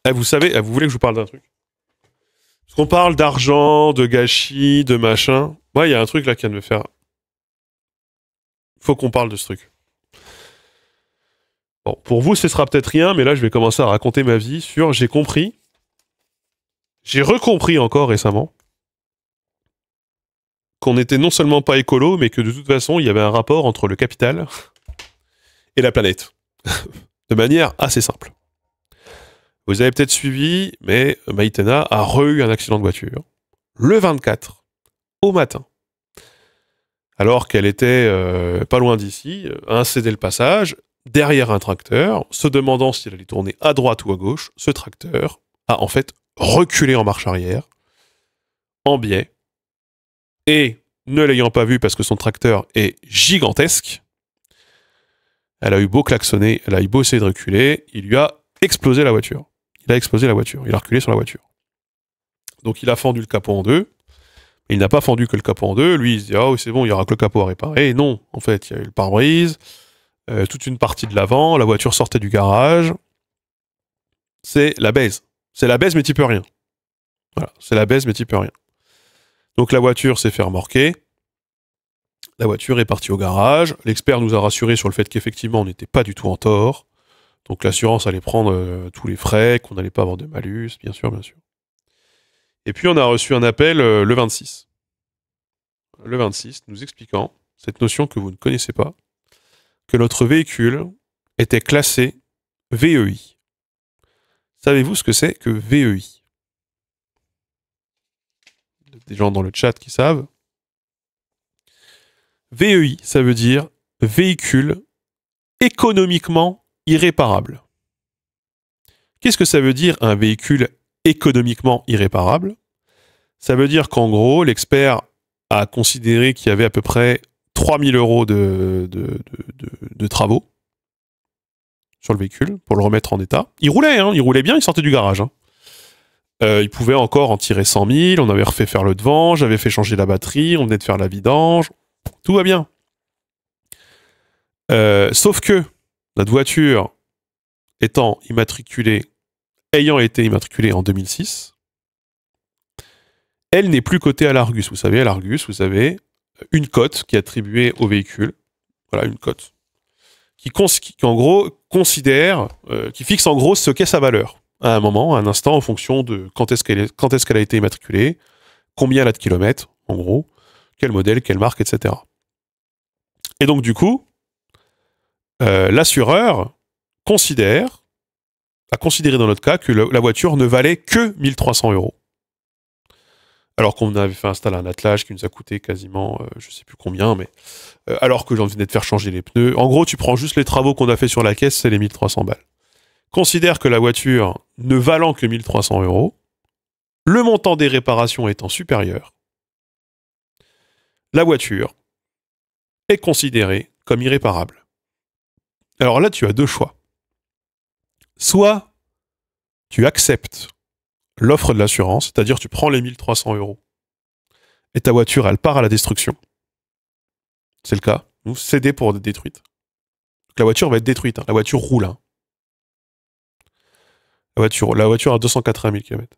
Ah, vous savez, vous voulez que je vous parle d'un truc? Parce qu'on parle d'argent, de gâchis, de machin. Moi, il y a un truc là qui vient de me faire. Faut qu'on parle de ce truc. Bon, pour vous, ce sera peut-être rien, mais là, je vais commencer à raconter ma vie sur. J'ai compris. J'ai recompris encore récemment qu'on était non seulement pas écolo, mais que de toute façon, il y avait un rapport entre le capital et la planète. De manière assez simple. Vous avez peut-être suivi, mais Maïtena a eu un accident de voiture le 24 au matin. Alors qu'elle était pas loin d'ici, a incédé le passage, derrière un tracteur, se demandant s'il allait tourner à droite ou à gauche, ce tracteur a en fait reculé en marche arrière, en biais, et ne l'ayant pas vu parce que son tracteur est gigantesque, elle a eu beau klaxonner, elle a eu beau essayer de reculer, il lui a explosé la voiture. Il a explosé la voiture, il a reculé sur la voiture. Donc il a fendu le capot en deux, mais il n'a pas fendu que le capot en deux, lui il se dit « Ah oh, c'est bon, il y aura que le capot à réparer », et non, en fait, il y a eu le pare-brise, toute une partie de l'avant, la voiture sortait du garage, c'est la baise. C'est la baise mais tu peux rien. Voilà, c'est la baise mais tu peux rien. Donc la voiture s'est fait remorquer, la voiture est partie au garage, l'expert nous a rassuré sur le fait qu'effectivement on n'était pas du tout en tort, donc l'assurance allait prendre tous les frais, qu'on n'allait pas avoir de malus, bien sûr, bien sûr. Et puis on a reçu un appel le 26. Le 26, nous expliquant cette notion que vous ne connaissez pas, que notre véhicule était classé VEI. Savez-vous ce que c'est que VEI? Il y a des gens dans le chat qui savent. VEI, ça veut dire véhicule économiquement irréparable. Qu'est-ce que ça veut dire un véhicule économiquement irréparable? Ça veut dire qu'en gros, l'expert a considéré qu'il y avait à peu près 3000 euros de travaux sur le véhicule pour le remettre en état. Il roulait bien, il sortait du garage. Hein. Il pouvait encore en tirer 100 000, on avait refait faire le devant, j'avais fait changer la batterie, on venait de faire la vidange, tout va bien. Sauf que notre voiture ayant été immatriculée en 2006, elle n'est plus cotée à l'Argus. Vous savez, à l'Argus, vous avez une cote qui est attribuée au véhicule. Voilà, une cote. Qui en gros considère, qui fixe en gros ce qu'est sa valeur à un moment, à un instant, en fonction de quand est-ce qu'elle a été immatriculée, combien elle a de kilomètres, en gros, quel modèle, quelle marque, etc. Et donc du coup, l'assureur a considéré dans notre cas que la voiture ne valait que 1300 euros. Alors qu'on avait fait installer un attelage qui nous a coûté quasiment, je sais plus combien, mais alors que j'en venais de faire changer les pneus. En gros, tu prends juste les travaux qu'on a fait sur la caisse, c'est les 1300 balles. Considère que la voiture ne valant que 1300 euros, le montant des réparations étant supérieur, la voiture est considérée comme irréparable. Alors là, tu as deux choix. Soit tu acceptes l'offre de l'assurance, c'est-à-dire tu prends les 1300 euros et ta voiture, elle part à la destruction. C'est le cas. Nous, céder pour être détruite. Donc, la voiture va être détruite. Hein. La voiture roule. Hein. La voiture a 280 000 km.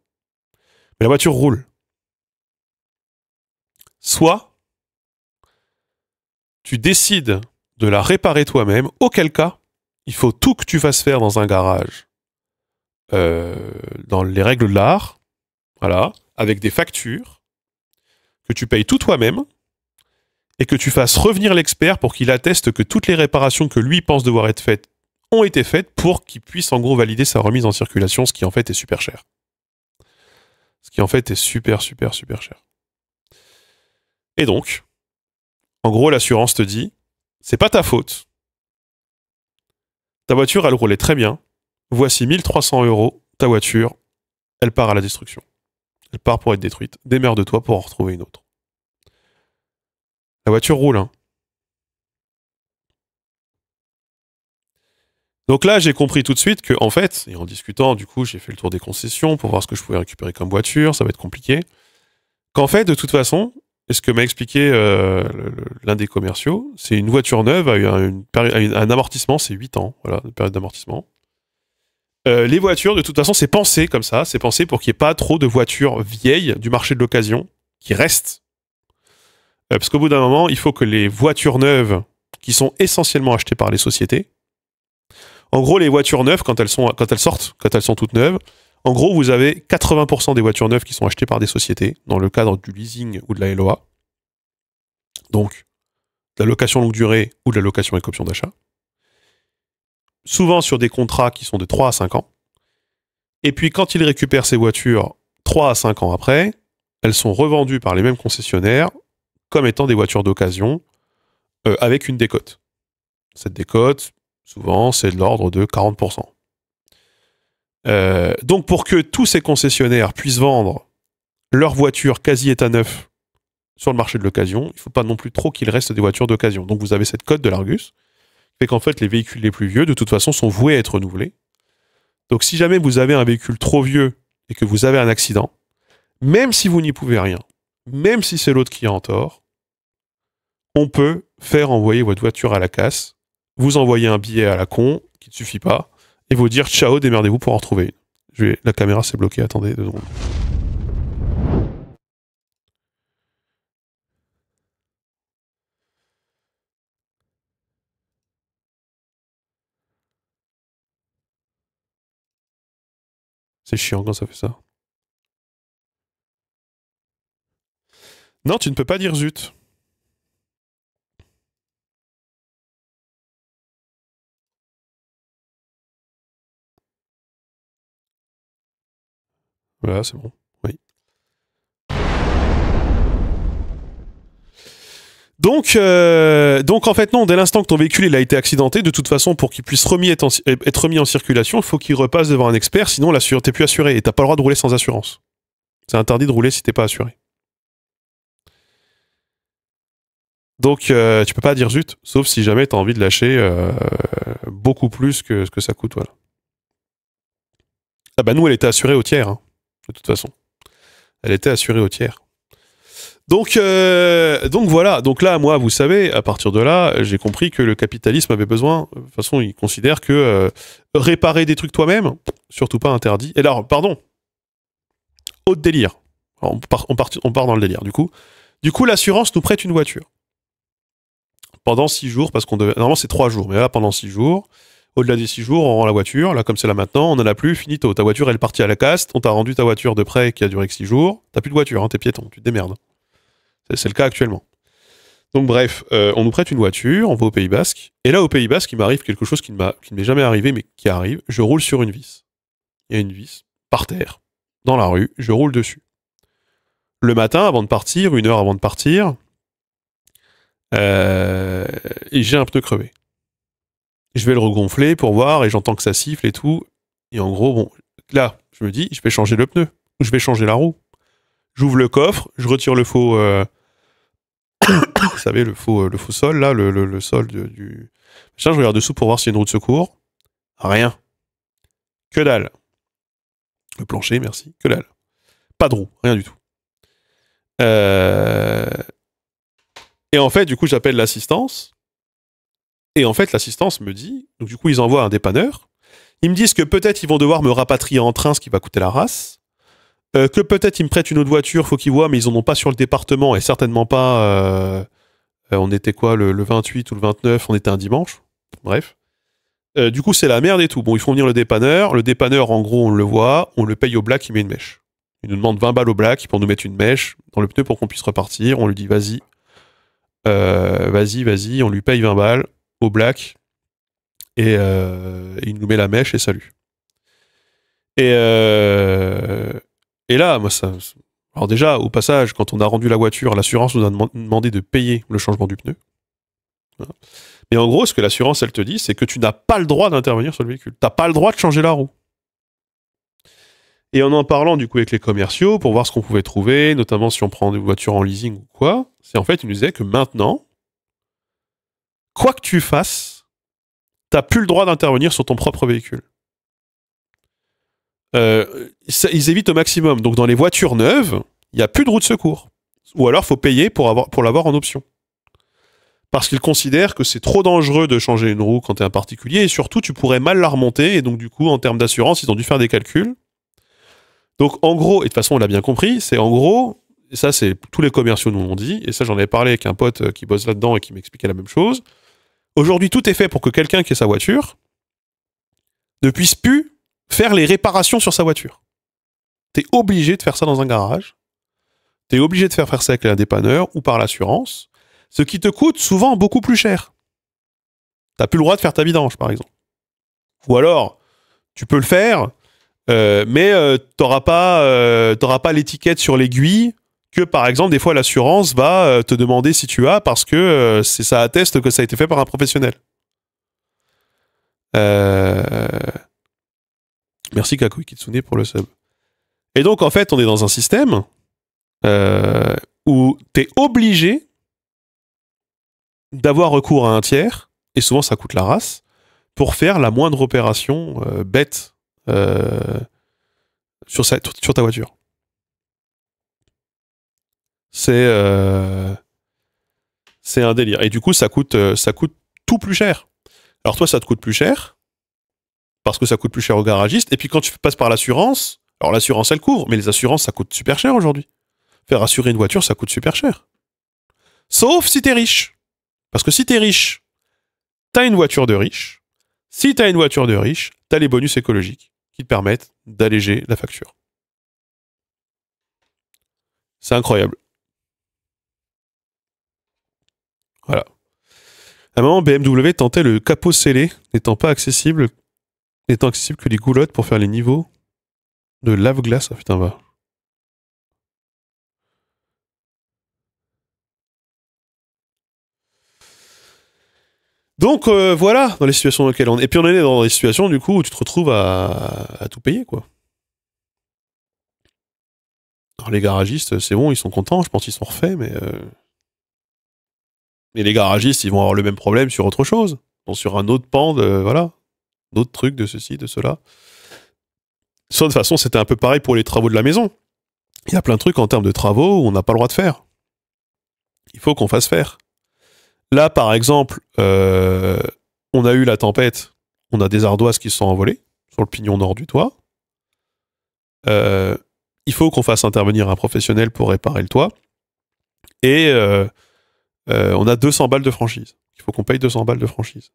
Mais la voiture roule. Soit tu décides de la réparer toi-même, auquel cas, il faut tout que tu fasses faire dans un garage, dans les règles de l'art, voilà, avec des factures, que tu payes tout toi-même, et que tu fasses revenir l'expert pour qu'il atteste que toutes les réparations que lui pense devoir être faites ont été faites pour qu'il puisse en gros valider sa remise en circulation, ce qui en fait est super cher. Ce qui en fait est super cher. Et donc, en gros, l'assurance te dit, c'est pas ta faute. Ta voiture, elle roulait très bien. Voici 1300 euros. Ta voiture, elle part à la destruction. Elle part pour être détruite. Démerde-toi pour en retrouver une autre. La voiture roule, hein. Donc là, j'ai compris tout de suite que, en fait, et en discutant, du coup, j'ai fait le tour des concessions pour voir ce que je pouvais récupérer comme voiture, ça va être compliqué, qu'en fait, de toute façon, et ce que m'a expliqué l'un des commerciaux, c'est une voiture neuve a eu un amortissement, c'est 8 ans, voilà, une période d'amortissement. Les voitures, de toute façon, c'est pensé comme ça. C'est pensé pour qu'il n'y ait pas trop de voitures vieilles du marché de l'occasion qui restent. Parce qu'au bout d'un moment, il faut que les voitures neuves, qui sont essentiellement achetées par les sociétés, en gros, les voitures neuves, quand elles sortent, quand elles sont toutes neuves, en gros, vous avez 80% des voitures neuves qui sont achetées par des sociétés, dans le cadre du leasing ou de la LOA. Donc, de la location longue durée ou de la location avec option d'achat. Souvent sur des contrats qui sont de 3 à 5 ans. Et puis, quand ils récupèrent ces voitures 3 à 5 ans après, elles sont revendues par les mêmes concessionnaires comme étant des voitures d'occasion avec une décote. Cette décote, souvent, c'est de l'ordre de 40%. Donc, pour que tous ces concessionnaires puissent vendre leurs voitures quasi état neuf sur le marché de l'occasion, il ne faut pas non plus trop qu'il reste des voitures d'occasion. Donc, vous avez cette cote de l'Argus, qui fait qu'en fait, les véhicules les plus vieux, de toute façon, sont voués à être renouvelés. Donc, si jamais vous avez un véhicule trop vieux et que vous avez un accident, même si vous n'y pouvez rien, même si c'est l'autre qui est en tort, on peut faire envoyer votre voiture à la casse, vous envoyer un billet à la con, qui ne suffit pas, et vous dire ciao, démerdez-vous pour en retrouver une. La caméra s'est bloquée, attendez 2 secondes. C'est chiant quand ça fait ça. Non, tu ne peux pas dire zut. Voilà, c'est bon. Oui. Donc en fait non, dès l'instant que ton véhicule il a été accidenté, de toute façon pour qu'il puisse être remis en circulation, il faut qu'il repasse devant un expert, sinon t'es plus assuré et t'as pas le droit de rouler sans assurance. C'est interdit de rouler si t'es pas assuré. Donc tu peux pas dire zut, sauf si jamais t'as envie de lâcher beaucoup plus que ce que ça coûte, voilà. Ah bah nous elle était assurée au tiers, hein, de toute façon. Elle était assurée au tiers. Donc voilà. Donc là, moi, vous savez, à partir de là, j'ai compris que le capitalisme avait besoin. De toute façon, il considère que réparer des trucs toi-même, surtout pas interdit. Et là, pardon, autre délire. Alors, on part dans le délire. Du coup, l'assurance nous prête une voiture pendant 6 jours, parce qu'on devait. Normalement, c'est 3 jours, mais là, pendant 6 jours. Au-delà des 6 jours, on rend la voiture. Là, comme c'est là maintenant, on en a plus. Finito. Ta voiture, elle est partie à la casse. On t'a rendu ta voiture de prêt qui a duré que 6 jours. T'as plus de voiture, hein, t'es piéton. Tu te démerdes. C'est le cas actuellement. Donc bref, on nous prête une voiture, on va au Pays Basque, et là au Pays Basque, il m'arrive quelque chose qui ne m'est jamais arrivé, mais qui arrive, je roule sur une vis. Il y a une vis, par terre, dans la rue, je roule dessus. Le matin, avant de partir, 1 heure avant de partir, et j'ai un pneu crevé. Je vais le regonfler pour voir, et j'entends que ça siffle et tout, et en gros, bon, là, je me dis, je vais changer le pneu, ou je vais changer la roue. J'ouvre le coffre, je retire le faux... vous savez, le faux sol, là, le sol du... Je regarde dessous pour voir s'il y a une roue de secours. Rien. Que dalle. Le plancher, merci. Que dalle. Pas de roue, rien du tout. Et en fait, du coup, j'appelle l'assistance. Et en fait, l'assistance me dit... Donc, du coup, ils envoient un dépanneur. Ils me disent que peut-être ils vont devoir me rapatrier en train, ce qui va coûter la race. Que peut-être ils me prêtent une autre voiture, faut qu'ils voient, mais ils en ont pas sur le département, et certainement pas... on était quoi, le 28 ou le 29, on était un dimanche. Bref. Du coup, c'est la merde et tout. Bon, ils font venir le dépanneur. Le dépanneur, en gros, on le voit, on le paye au black, il met une mèche. Il nous demande 20 balles au black pour nous mettre une mèche dans le pneu pour qu'on puisse repartir. On lui dit, vas-y, on lui paye 20 balles au black, et il nous met la mèche et salut. Et là, moi, ça... Alors déjà, au passage, quand on a rendu la voiture, l'assurance nous a demandé de payer le changement du pneu. Voilà. Mais en gros, ce que l'assurance, elle te dit, c'est que tu n'as pas le droit d'intervenir sur le véhicule. Tu n'as pas le droit de changer la roue. Et en parlant du coup avec les commerciaux, pour voir ce qu'on pouvait trouver, notamment si on prend des voitures en leasing ou quoi, c'est en fait, ils nous disaient que maintenant, quoi que tu fasses, tu n'as plus le droit d'intervenir sur ton propre véhicule. Ils évitent au maximum. Donc dans les voitures neuves, il n'y a plus de roue de secours. Ou alors il faut payer pour l'avoir en option. parce qu'ils considèrent que c'est trop dangereux de changer une roue quand t'es un particulier, et surtout, tu pourrais mal la remonter, et donc du coup, en termes d'assurance, ils ont dû faire des calculs. Donc en gros, et de toute façon, on l'a bien compris, c'est en gros, et ça c'est tous les commerciaux nous l'ont dit, et ça j'en avais parlé avec un pote qui bosse là-dedans et qui m'expliquait la même chose. Aujourd'hui, tout est fait pour que quelqu'un qui ait sa voiture ne puisse plus faire les réparations sur sa voiture. T'es obligé de faire ça dans un garage. T'es obligé de faire ça avec un dépanneur ou par l'assurance, ce qui te coûte souvent beaucoup plus cher. T'as plus le droit de faire ta vidange, par exemple. Ou alors, tu peux le faire, mais t'auras pas l'étiquette sur l'aiguille que, par exemple, des fois l'assurance va te demander si tu as parce que ça atteste que ça a été fait par un professionnel. Merci Kakui Kitsune pour le sub. Et donc, en fait, on est dans un système où t'es obligé d'avoir recours à un tiers, et souvent ça coûte la race, pour faire la moindre opération bête sur ta voiture. C'est un délire. Et du coup, ça coûte tout plus cher. Alors toi, ça te coûte plus cher, parce que ça coûte plus cher au garagiste, et puis quand tu passes par l'assurance, alors l'assurance, elle couvre, mais les assurances, ça coûte super cher aujourd'hui. Faire assurer une voiture, ça coûte super cher. Sauf si t'es riche. Parce que si t'es riche, t'as une voiture de riche. Si t'as une voiture de riche, t'as les bonus écologiques qui te permettent d'alléger la facture. C'est incroyable. Voilà. À un moment, BMW tentait le capot scellé, n'étant accessible que les goulottes pour faire les niveaux de lave-glace. Ah putain, va. Donc voilà, dans les situations dans lesquelles on est. Et puis on est dans des situations du coup où tu te retrouves à tout payer, quoi. Alors les garagistes, c'est bon, ils sont contents, je pense qu'ils sont refaits, mais les garagistes, ils vont avoir le même problème sur autre chose. Donc sur un autre pan de, voilà, d'autres trucs de ceci, de cela. De toute façon, c'était un peu pareil pour les travaux de la maison. Il y a plein de trucs en termes de travaux où on n'a pas le droit de faire. Il faut qu'on fasse faire. Là, par exemple, on a eu la tempête, on a des ardoises qui se sont envolées sur le pignon nord du toit. Il faut qu'on fasse intervenir un professionnel pour réparer le toit. Et on a 200 balles de franchise. Il faut qu'on paye 200 balles de franchise.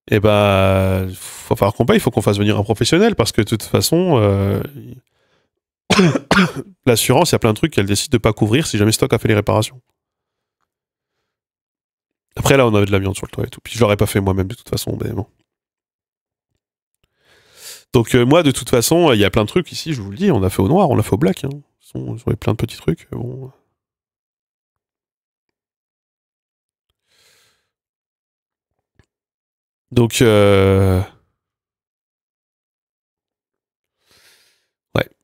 Et ben, faut falloir qu'on paye, il faut qu'on fasse venir un professionnel parce que de toute façon, l'assurance, il y a plein de trucs qu'elle décide de pas couvrir si jamais Stock a fait les réparations. Après, là, on avait de l'amiante sur le toit et tout. Puis je l'aurais pas fait moi-même de toute façon, mais bon. Donc moi, de toute façon, il y a plein de trucs ici, je vous le dis, on a fait au noir, on l'a fait au black. Hein. Ils ont plein de petits trucs. Bon. Donc, ouais,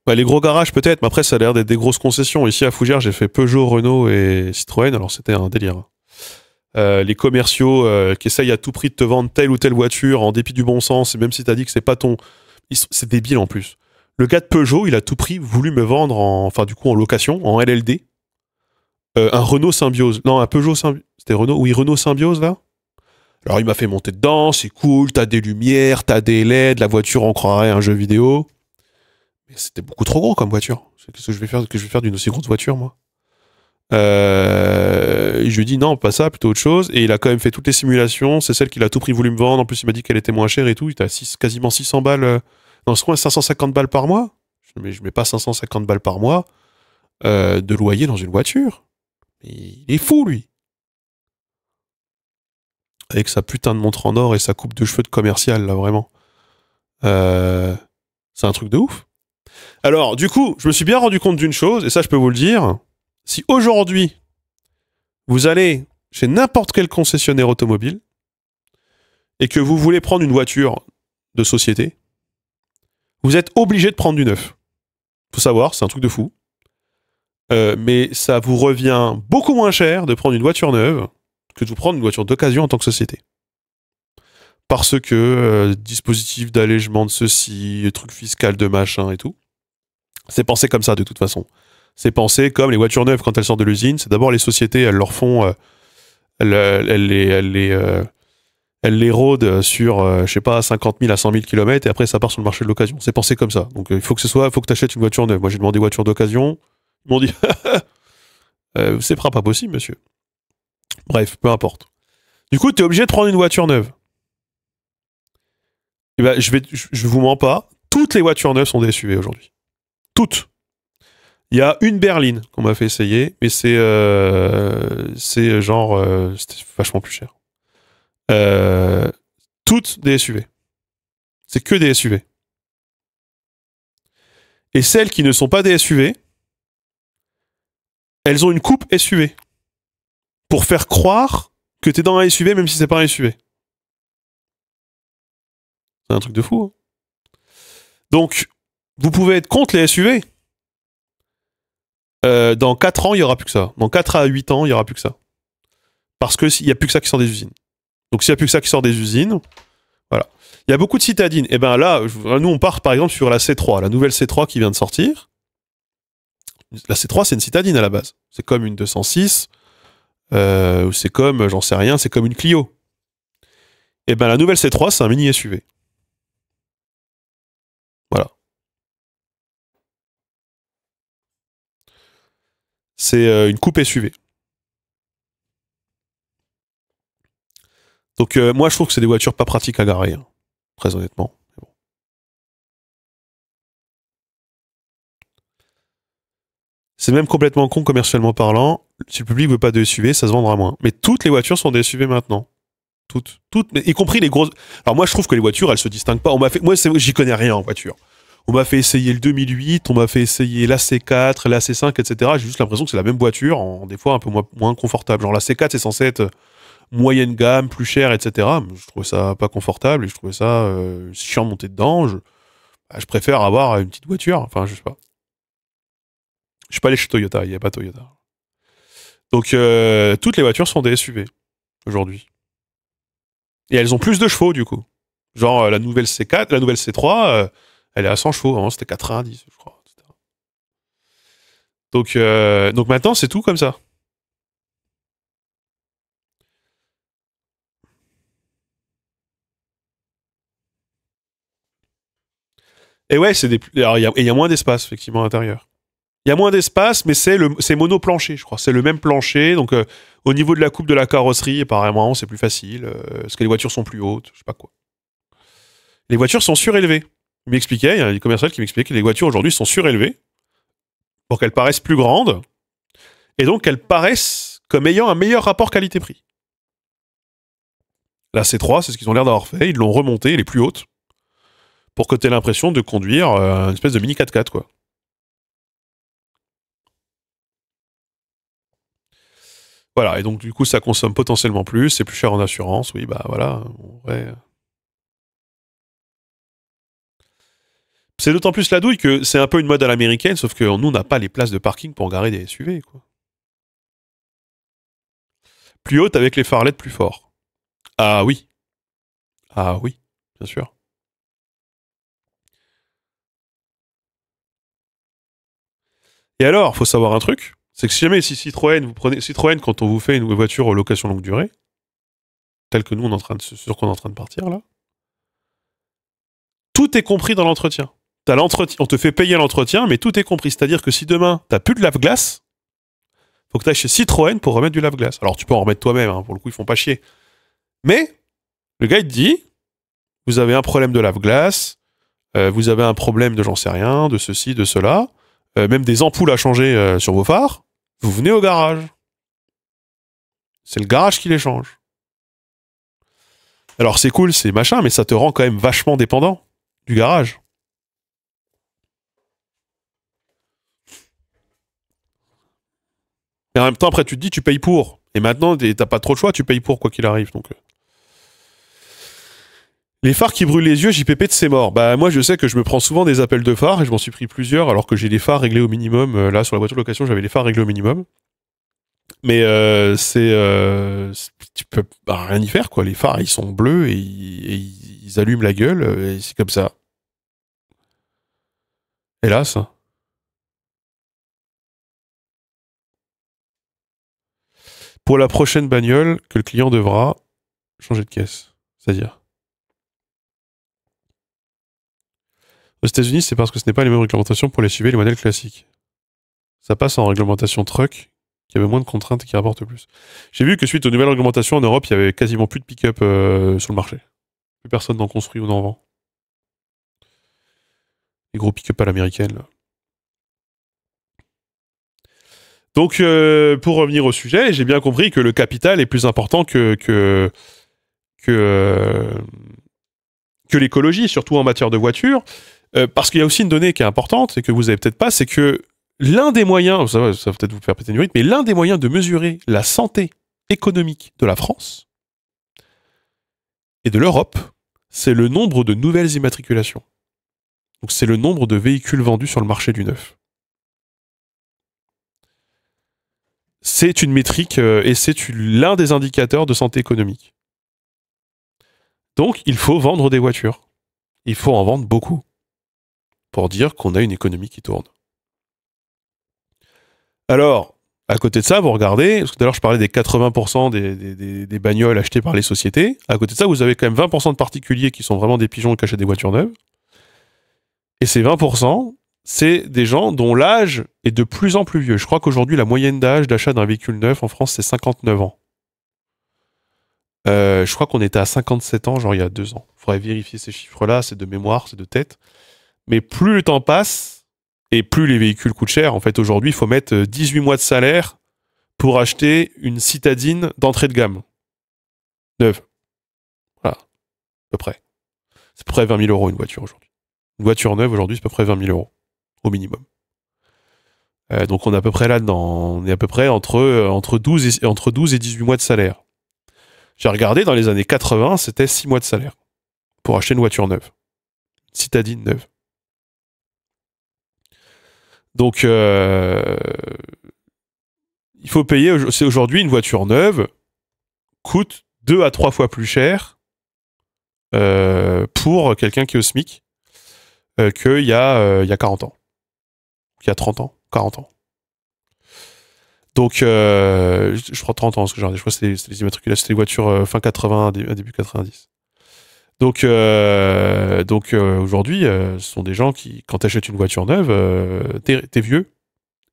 les gros garages peut-être, mais après ça a l'air d'être des grosses concessions. Ici à Fougères, j'ai fait Peugeot, Renault et Citroën, alors c'était un délire. Les commerciaux qui essayent à tout prix de te vendre telle ou telle voiture en dépit du bon sens, et même si t'as dit que c'est pas ton... C'est débile en plus. Le gars de Peugeot, il a tout prix voulu me vendre enfin du coup en location, en LLD, un Renault Symbiose. Non, un Peugeot Symbiose. C'était Renault? Oui, Renault Symbiose là. Alors il m'a fait monter dedans, c'est cool, t'as des lumières, t'as des LED, la voiture on croirait un jeu vidéo. Mais c'était beaucoup trop gros comme voiture. Qu'est-ce que je vais faire d'une aussi grosse voiture, moi? Je lui ai dit non, pas ça, plutôt autre chose. Et il a quand même fait toutes les simulations. C'est celle qu'il a tout prix voulu me vendre. En plus, il m'a dit qu'elle était moins chère et tout. Il était à quasiment 600 balles. Dans ce coin, 550 balles par mois. Je mets pas 550 balles par mois de loyer dans une voiture. Il est fou, lui. Avec sa putain de montre en or et sa coupe de cheveux de commercial, là, vraiment. C'est un truc de ouf. Alors, du coup, je me suis bien rendu compte d'une chose, et ça, je peux vous le dire. Si aujourd'hui, vous allez chez n'importe quel concessionnaire automobile et que vous voulez prendre une voiture de société, vous êtes obligé de prendre du neuf. Faut savoir, c'est un truc de fou. Mais ça vous revient beaucoup moins cher de prendre une voiture neuve que de prendre une voiture d'occasion en tant que société. Parce que dispositif d'allègement de ceci, truc fiscal de machin et tout, c'est pensé comme ça de toute façon. C'est pensé comme les voitures neuves quand elles sortent de l'usine. C'est d'abord les sociétés, elles leur font Elle les rôde sur, je sais pas, 50 000 à 100 000 km et après ça part sur le marché de l'occasion. C'est pensé comme ça. Donc il faut que tu achètes une voiture neuve. Moi j'ai demandé voiture d'occasion. Ils m'ont dit, c'est pas possible, monsieur. Bref, peu importe. Du coup, tu es obligé de prendre une voiture neuve. Et ben, je vous mens pas. Toutes les voitures neuves sont des SUV aujourd'hui. Toutes. Il y a une berline qu'on m'a fait essayer, mais c'est genre, c'était vachement plus cher. Toutes des SUV. C'est que des SUV. Et celles qui ne sont pas des SUV, elles ont une coupe SUV. Pour faire croire que t'es dans un SUV même si c'est pas un SUV. C'est un truc de fou. Hein. Donc, vous pouvez être contre les SUV. Dans 4 ans, il n'y aura plus que ça. Dans 4 à 8 ans, il n'y aura plus que ça. Parce qu'il n'y a plus que ça qui sort des usines. Donc, s'il n'y a plus que ça qui sort des usines, voilà. Il y a beaucoup de citadines. Et bien là, nous, on part par exemple sur la C3, la nouvelle C3 qui vient de sortir. La C3, c'est une citadine à la base. C'est comme une 206, c'est comme, j'en sais rien, c'est comme une Clio. Et ben la nouvelle C3, c'est un mini SUV. Voilà. C'est une coupe SUV. Donc moi, je trouve que c'est des voitures pas pratiques à garer, hein, très honnêtement. Bon. C'est même complètement con commercialement parlant. Si le public veut pas de SUV, ça se vendra moins. Mais toutes les voitures sont des SUV maintenant. Toutes, y compris les grosses. Alors moi, je trouve que les voitures, elles se distinguent pas. Moi, j'y connais rien en voiture. On m'a fait essayer le 2008, on m'a fait essayer la C4, la C5, etc. J'ai juste l'impression que c'est la même voiture, des fois un peu moins confortable. Genre la C4, c'est censé être moyenne gamme, plus cher, etc. Mais je trouvais ça pas confortable et je trouvais ça chiant de monter dedans. Je préfère avoir une petite voiture. Enfin, je sais pas. Je suis pas allé chez Toyota, il n'y a pas Toyota. Donc toutes les voitures sont des SUV aujourd'hui. Et elles ont plus de chevaux du coup. Genre la nouvelle C4, la nouvelle C3, elle est à 100 chevaux. Avant c'était 90, je crois. Etc. Donc maintenant c'est tout comme ça. Et ouais, alors il y a moins d'espace effectivement à l'intérieur. Il y a moins d'espace, mais c'est monoplancher, je crois. C'est le même plancher, donc au niveau de la coupe de la carrosserie, apparemment, c'est plus facile, parce que les voitures sont plus hautes, je sais pas quoi. Les voitures sont surélevées. Il m'expliquait, il y a des commerciaux qui m'expliquaient que les voitures aujourd'hui sont surélevées pour qu'elles paraissent plus grandes, et donc qu'elles paraissent comme ayant un meilleur rapport qualité-prix. La C3, c'est ce qu'ils ont l'air d'avoir fait, ils l'ont remontée, elle est plus haute, pour que tu aies l'impression de conduire une espèce de mini 4x4, quoi. Voilà, et donc du coup ça consomme potentiellement plus, c'est plus cher en assurance, oui bah voilà, ouais. C'est d'autant plus la douille que c'est un peu une mode à l'américaine, sauf que nous on n'a pas les places de parking pour garer des SUV, quoi. Plus haute avec les phares LED plus forts. Ah oui, ah oui, bien sûr. Et alors, faut savoir un truc, c'est que si jamais si Citroën, vous prenez Citroën quand on vous fait une voiture en location longue durée, telle que nous on est en train de sur qu'on est en train de partir là, tout est compris dans l'entretien. T'as l'entretien, on te fait payer l'entretien, mais tout est compris. C'est-à-dire que si demain t'as plus de lave-glace, faut que tu ailles chez Citroën pour remettre du lave-glace. Alors tu peux en remettre toi-même, hein, pour le coup ils font pas chier. Mais le gars il te dit, vous avez un problème de lave-glace, vous avez un problème de j'en sais rien, de ceci, de cela, même des ampoules à changer sur vos phares, vous venez au garage. C'est le garage qui les change. Alors c'est cool, c'est machin, mais ça te rend quand même vachement dépendant du garage. Et en même temps, après, tu te dis, tu payes pour. Et maintenant, t'as pas trop de choix, tu payes pour, quoi qu'il arrive. Donc, les phares qui brûlent les yeux, JPP de c'est mort. Bah, moi, je sais que je me prends souvent des appels de phares et je m'en suis pris plusieurs alors que j'ai les phares réglés au minimum. Là, sur la voiture de location, j'avais les phares réglés au minimum. Mais tu peux rien y faire, quoi. Les phares, ils sont bleus et ils allument la gueule et c'est comme ça. Hélas. pour la prochaine bagnole que le client devra changer de caisse. C'est-à-dire aux États-Unis, c'est parce que ce n'est pas les mêmes réglementations pour les SUV et les modèles classiques. Ça passe en réglementation truck, qui avait moins de contraintes et qui rapporte plus. J'ai vu que suite aux nouvelles réglementations en Europe, il y avait quasiment plus de pick-up sur le marché. Plus personne n'en construit ou n'en vend. Les gros pick-up à l'américaine, là. Donc, pour revenir au sujet, j'ai bien compris que le capital est plus important que l'écologie, surtout en matière de voiture. Parce qu'il y a aussi une donnée qui est importante et que vous avez peut-être pas, c'est que l'un des moyens, ça va peut-être vous faire péter une rythme, mais l'un des moyens de mesurer la santé économique de la France et de l'Europe, c'est le nombre de nouvelles immatriculations. Donc c'est le nombre de véhicules vendus sur le marché du neuf. C'est une métrique et c'est l'un des indicateurs de santé économique. Donc il faut vendre des voitures. Il faut en vendre beaucoup pour dire qu'on a une économie qui tourne. Alors, à côté de ça, vous regardez, parce que tout à l'heure je parlais des 80% des bagnoles achetées par les sociétés. À côté de ça, vous avez quand même 20% de particuliers qui sont vraiment des pigeons qui achètent des voitures neuves. Et ces 20%, c'est des gens dont l'âge est de plus en plus vieux. Je crois qu'aujourd'hui, la moyenne d'âge d'achat d'un véhicule neuf en France, c'est 59 ans. Je crois qu'on était à 57 ans, genre il y a 2 ans. Il faudrait vérifier ces chiffres-là, c'est de mémoire, c'est de tête. Mais plus le temps passe, et plus les véhicules coûtent cher. En fait, aujourd'hui, il faut mettre 18 mois de salaire pour acheter une citadine d'entrée de gamme. Neuve. Voilà. À peu près. C'est à peu près 20 000 euros une voiture aujourd'hui. Une voiture neuve aujourd'hui, c'est à peu près 20 000 euros. Au minimum. Donc on est à peu près là-dedans. On est à peu près entre 12 et 18 mois de salaire. J'ai regardé, dans les années 80, c'était 6 mois de salaire. Pour acheter une voiture neuve. Citadine neuve. Donc, il faut payer. C'est aujourd'hui une voiture neuve coûte 2 à 3 fois plus cher pour quelqu'un qui est au SMIC qu'il y a 40 ans. Il y a 30 ans, 40 ans. Donc, je prends 30 ans, parce que je crois que c'était les immatriculations, c'était les voitures fin 80, début 90. Donc aujourd'hui, ce sont des gens qui, quand tu achètes une voiture neuve, t'es vieux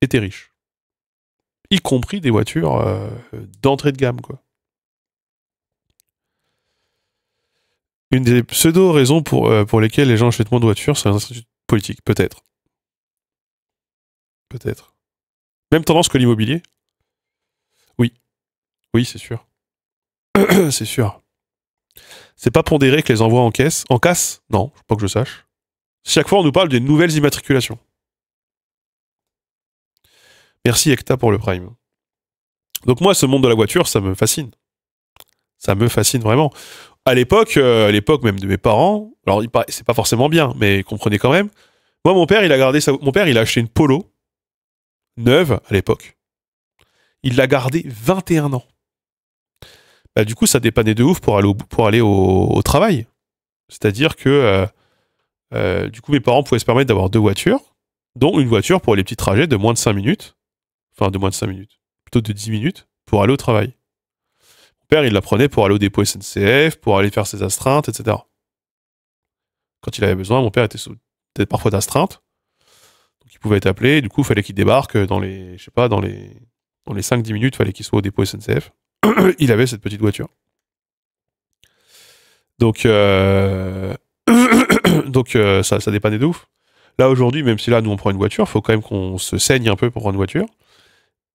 et t'es riche. Y compris des voitures d'entrée de gamme, quoi. Une des pseudo-raisons pour lesquelles les gens achètent moins de voitures, c'est l'incertitude politique, peut-être. Peut-être. Même tendance que l'immobilier. Oui. Oui, c'est sûr. C'est sûr. C'est pas pondéré que les envois en caisse. En casse? Non, pas que je sache. Chaque fois, on nous parle des nouvelles immatriculations. Merci Ecta pour le Prime. Donc moi, ce monde de la voiture, ça me fascine. Ça me fascine vraiment. À l'époque même de mes parents, alors c'est pas forcément bien, mais comprenez quand même. Moi, mon père, il a acheté une Polo neuve à l'époque. Il l'a gardée 21 ans. Bah, du coup, ça dépannait de ouf pour aller au travail. C'est-à-dire que du coup, mes parents pouvaient se permettre d'avoir 2 voitures, dont une voiture pour les petits trajets de moins de 5 minutes. Enfin, de moins de 5 minutes. Plutôt de 10 minutes pour aller au travail. Mon père, il la prenait pour aller au dépôt SNCF, pour aller faire ses astreintes, etc. Quand il avait besoin, mon père était parfois d'astreinte. Donc, il pouvait être appelé. Et du coup, il fallait qu'il débarque dans les 5-10 minutes, il fallait qu'il soit au dépôt SNCF. Il avait cette petite voiture. Donc, ça dépannait de ouf. Là, aujourd'hui, même si là, nous, on prend une voiture, il faut quand même qu'on se saigne un peu pour prendre une voiture.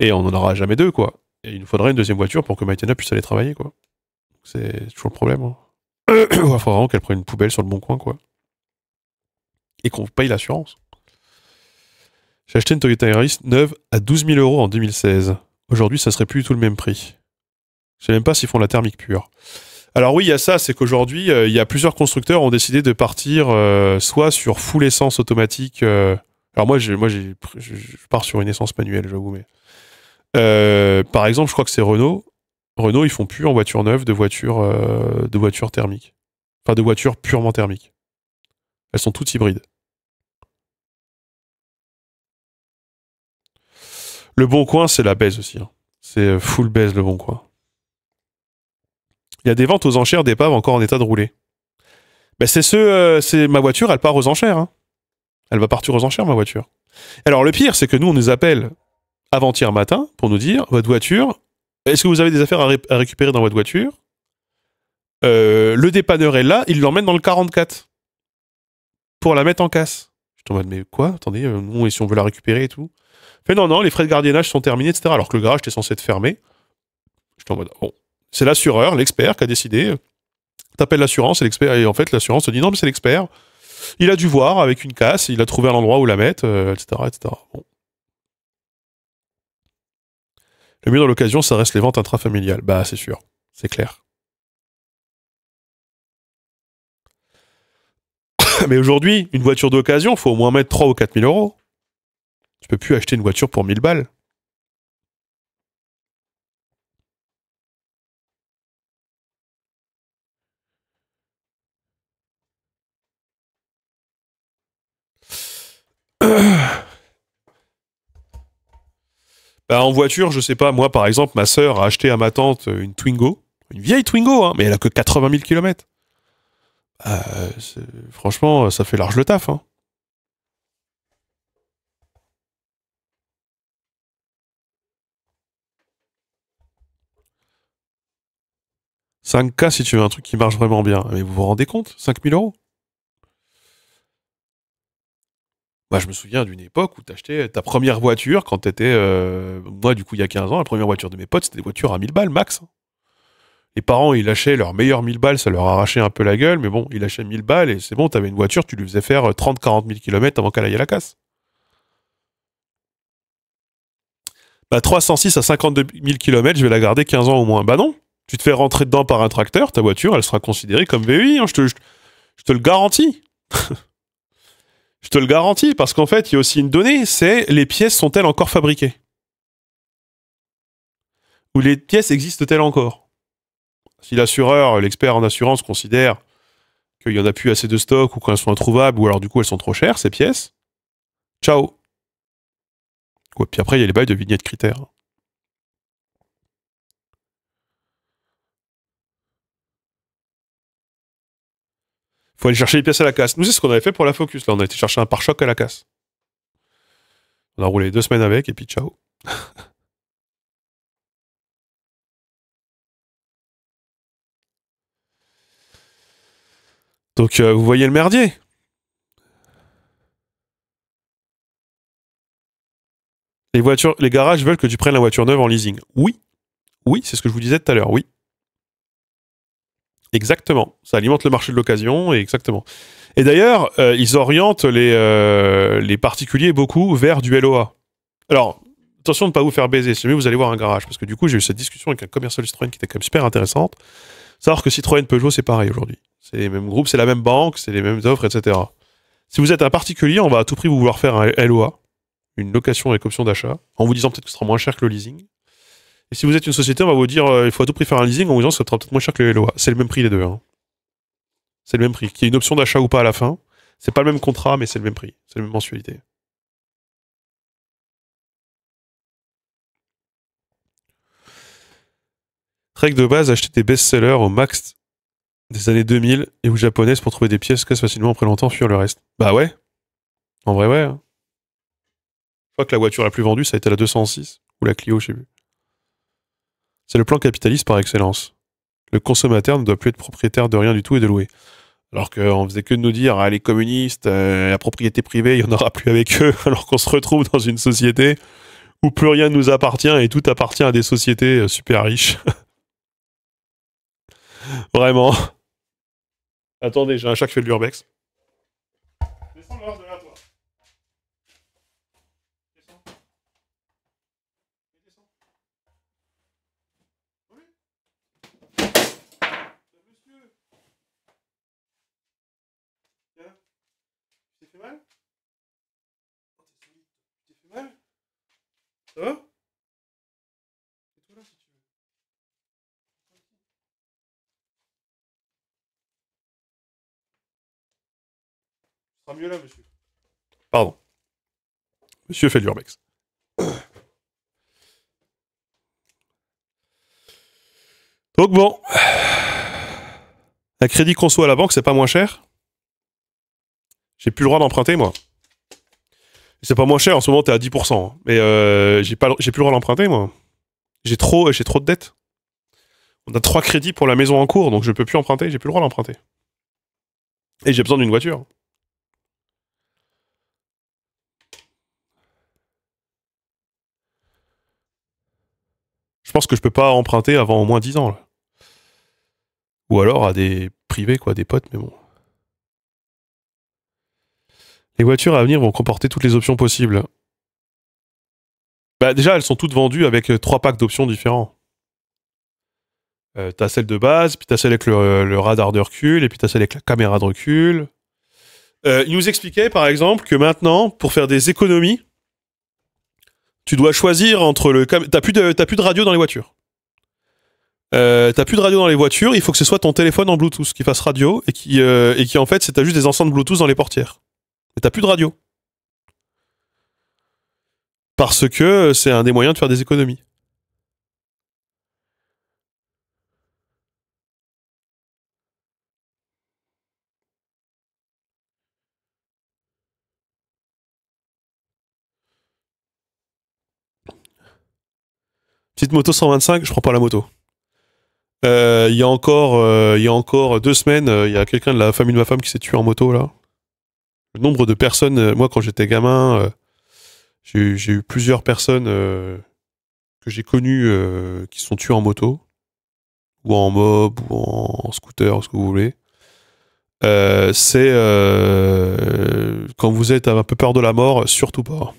Et on n'en aura jamais 2, quoi. Et il nous faudrait une deuxième voiture pour que Maïtena puisse aller travailler, quoi. C'est toujours le problème. Hein. Il faudra vraiment qu'elle prenne une poubelle sur le bon coin, quoi. Et qu'on paye l'assurance. J'ai acheté une Toyota Yaris neuve à 12 000 euros en 2016. Aujourd'hui, ça serait plus du tout le même prix. Je sais même pas s'ils font la thermique pure. Alors oui, il y a ça, c'est qu'aujourd'hui, il y a plusieurs constructeurs ont décidé de partir soit sur full essence automatique. Alors moi, je pars sur une essence manuelle, j'avoue, mais par exemple, je crois que c'est Renault. Renault, ils font plus en voiture neuve de voitures thermiques. Enfin, de voitures purement thermiques. Elles sont toutes hybrides. Le Bon Coin, c'est la baise aussi. Hein. C'est full baise le bon quoi. Il y a des ventes aux enchères d'épaves encore en état de rouler. Ben c'est ma voiture, elle part aux enchères. Hein. Elle va partir aux enchères, ma voiture. Alors le pire, c'est que nous, on nous appelle avant-hier matin pour nous dire, votre voiture, est-ce que vous avez des affaires à récupérer dans votre voiture? Le dépanneur est là, il l'emmène dans le 44 pour la mettre en casse. Je suis en mode, mais quoi? Attendez, nous, et si on veut la récupérer et tout? Fait non, les frais de gardiennage sont terminés, etc. Alors que le garage était censé être fermé. J'étais en mode, bon, c'est l'assureur, l'expert qui a décidé. T'appelles l'assurance et l'expert, et en fait, l'assurance te dit non, mais c'est l'expert. Il a dû voir avec une casse, il a trouvé un endroit où la mettre, etc., etc. Bon. Le mieux dans l'occasion, ça reste les ventes intrafamiliales. Bah, c'est sûr, c'est clair. Mais aujourd'hui, une voiture d'occasion, faut au moins mettre 3 ou 4 000 euros. Tu peux plus acheter une voiture pour 1000 balles. Bah, en voiture, je sais pas, moi par exemple, ma sœur a acheté à ma tante une Twingo, une vieille Twingo, hein, mais elle a que 80 000 km. Franchement, ça fait large le taf. Hein. 5K si tu veux un truc qui marche vraiment bien. Mais vous vous rendez compte? 5000 euros? Bah, je me souviens d'une époque où t'achetais ta première voiture quand t'étais. Moi, du coup, il y a 15 ans, la première voiture de mes potes, c'était des voitures à 1000 balles max. Les parents, ils lâchaient leur meilleur 1000 balles, ça leur arrachait un peu la gueule, mais bon, ils lâchaient 1000 balles et c'est bon, t'avais une voiture, tu lui faisais faire 30-40 000 km avant qu'elle aille à la casse. Bah, 306 à 52 000 km, je vais la garder 15 ans au moins. Bah non, tu te fais rentrer dedans par un tracteur, ta voiture, elle sera considérée comme VEI, hein, je te le garantis. Je te le garantis, parce qu'en fait, il y a aussi une donnée, c'est les pièces sont-elles encore fabriquées? Ou les pièces existent-elles encore? Si l'assureur, l'expert en assurance considère qu'il n'y en a plus assez de stock ou qu'elles sont introuvables ou alors du coup elles sont trop chères, ces pièces, ciao. Ouais, puis après, il y a les bails de vignettes critères. Faut aller chercher les pièces à la casse. Nous, c'est ce qu'on avait fait pour la Focus. Là, on a été chercher un pare-choc à la casse. On a roulé 2 semaines avec et puis ciao. Donc, vous voyez le merdier. Les voitures, les garages veulent que tu prennes la voiture neuve en leasing. Oui, oui, c'est ce que je vous disais tout à l'heure. Oui, exactement. Ça alimente le marché de l'occasion et exactement. Et d'ailleurs, ils orientent les particuliers beaucoup vers du LOA. Alors, attention de ne pas vous faire baiser. Si jamais vous allez voir un garage, parce que du coup, j'ai eu cette discussion avec un commercial Citroën qui était quand même super intéressante. Savoir que Citroën Peugeot, c'est pareil aujourd'hui. C'est les mêmes groupes, c'est la même banque, c'est les mêmes offres, etc. Si vous êtes un particulier, on va à tout prix vous vouloir faire un LOA, une location avec option d'achat, en vous disant peut-être que ce sera moins cher que le leasing. Et si vous êtes une société, on va vous dire il faut à tout prix faire un leasing en vous disant que ça sera peut-être moins cher que le LOA. C'est le même prix les deux. Hein. C'est le même prix. Qu'il y ait une option d'achat ou pas à la fin, c'est pas le même contrat, mais c'est le même prix. C'est la même mensualité. Règle de base, acheter des best-sellers au max des années 2000 et ou japonaises pour trouver des pièces cassent facilement après longtemps, fuir le reste. Bah ouais. En vrai, ouais. Hein. Je crois que la voiture la plus vendue, ça a été la 206 ou la Clio, je sais plus. C'est le plan capitaliste par excellence. Le consommateur ne doit plus être propriétaire de rien du tout et de louer. Alors qu'on faisait que de nous dire, ah, les communistes, la propriété privée, il n'y en aura plus avec eux, alors qu'on se retrouve dans une société où plus rien ne nous appartient et tout appartient à des sociétés super riches. Vraiment. Attendez, j'ai un chat qui fait de l'urbex. Descends le de là, toi. Descends. Descends. Oui. Monsieur. Tiens. Tu t'es fait mal? Oh, t'es solide. Tu t'es fait mal? Ça va? Fais-toi là si tu veux. Ce sera mieux là, monsieur. Pardon. Monsieur fait de l'urbex. Donc bon, un crédit conso à la banque, c'est pas moins cher. J'ai plus le droit d'emprunter, moi. C'est pas moins cher, en ce moment, t'es à 10%. Mais j'ai plus le droit d'emprunter, moi. J'ai trop de dettes. On a 3 crédits pour la maison en cours, donc je peux plus emprunter, j'ai plus le droit d'emprunter. Et j'ai besoin d'une voiture. Je pense que je peux pas emprunter avant au moins 10 ans, là. Ou alors à des privés, quoi, des potes, mais bon. Les voitures à venir vont comporter toutes les options possibles. Bah déjà, elles sont toutes vendues avec 3 packs d'options différents. T'as celle de base, puis t'as celle avec le radar de recul, et puis t'as celle avec la caméra de recul. Il nous expliquait, par exemple, que maintenant, pour faire des économies, tu dois choisir entre le... T'as plus de radio dans les voitures. T'as plus de radio dans les voitures, il faut que ce soit ton téléphone en Bluetooth qui fasse radio, et qui en fait, t'as juste des enceintes Bluetooth dans les portières. Et t'as plus de radio. Parce que c'est un des moyens de faire des économies. Petite moto 125, je prends pas la moto. Il y a encore 2 semaines, il y a quelqu'un de la famille de ma femme qui s'est tué en moto, là. Le nombre de personnes, moi, quand j'étais gamin, j'ai eu plusieurs personnes que j'ai connues qui se sont tuées en moto, ou en mob, ou en scooter, ce que vous voulez. C'est quand vous êtes un peu peur de la mort, surtout pas.